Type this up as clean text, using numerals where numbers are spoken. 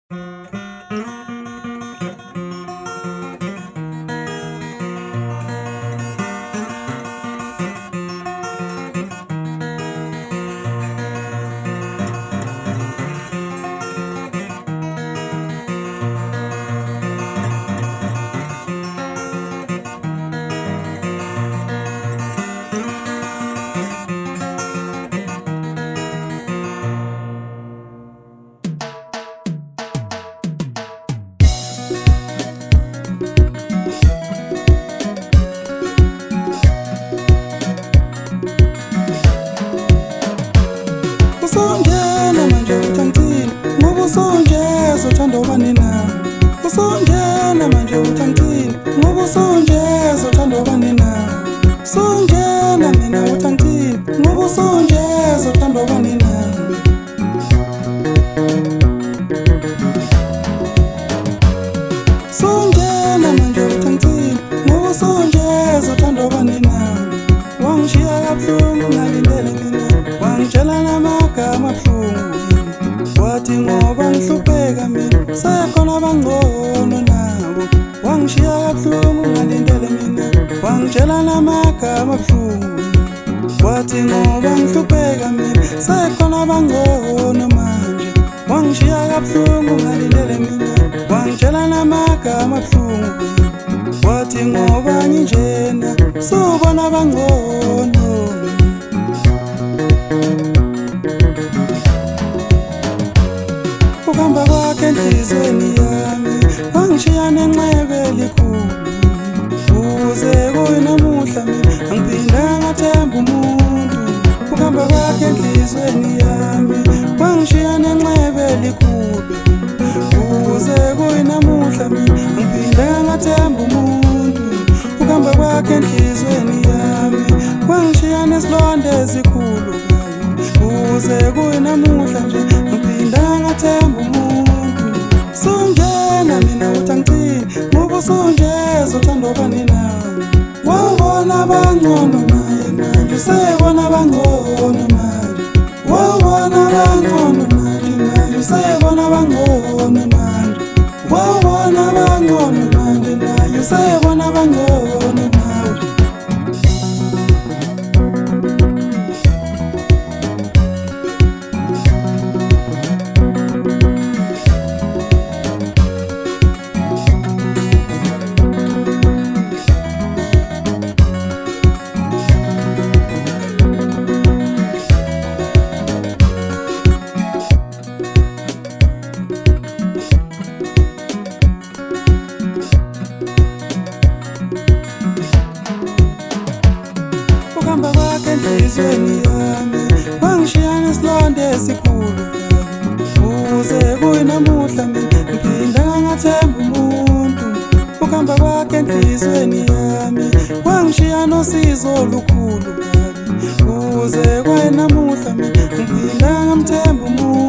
Usongena manje uthangithini ngoba usonjeza uthanda ubanina. Usongena manje uthangithini ngoba usonjeza uthanda ubanina. Usongena mina uthangithini ngoba usonjeza uthanda ubanina. Usongena manje uthangithini ngoba usonjeza uthanda ubanina. Wangishiya kabuhlungu ngalindele mina, wangitshela namagama abuhlungu, wathi ngoba ngihlupheka mina sekhona abangcono nabo. Wangishiya kabuhlungu ngalindele mina, wangitshela namagama abuhlungu, wathi ngoba ngihlupheka mina sekhona abangcono manje. Wangishiya kabuhlungu ngalindele mina, wangitshela namagama abuhlungu, wathi ngoba nginjena sobona abangcono. Ukuhamba kwakhe enhlizweni yami wangishiya nenxeba elikhulu, kuze kuyinamuhla mina angiphindanga ngathemba umuntu. Ukuhamba kwakhe enhlizweni yami wangishiya nenxeba elikhulu, kuze kuyinamuhla mina angiphindanga ngathemba umuntu. Ukuhamba kwakhe enhlizweni yami wangishiya nesilonda esikhulu, kuze kuyinamuhla nje angiphindanga ngathemba umuntu. Usongena mina uthangithini ngoba usonjeza uthanda ubanina. Wawubona abangcono naye manje usebona abangcono manje. Wawubona abangcono manje naye usebona abangcono manje. Wawubona abangcono manje naye usebona abangcono manje. Ukuhamba kwakhe enhlizweni yami wangishiya nesilonda esikhulu, kuze kuyinamuhla mina angiphindanga ngathemba umuntu. Ukuhamba kwakhe enhlizweni yami wangishiya nosizo olukhulu, kuze kuyinamuhla mina angiphindanga ngamthemba umuntu.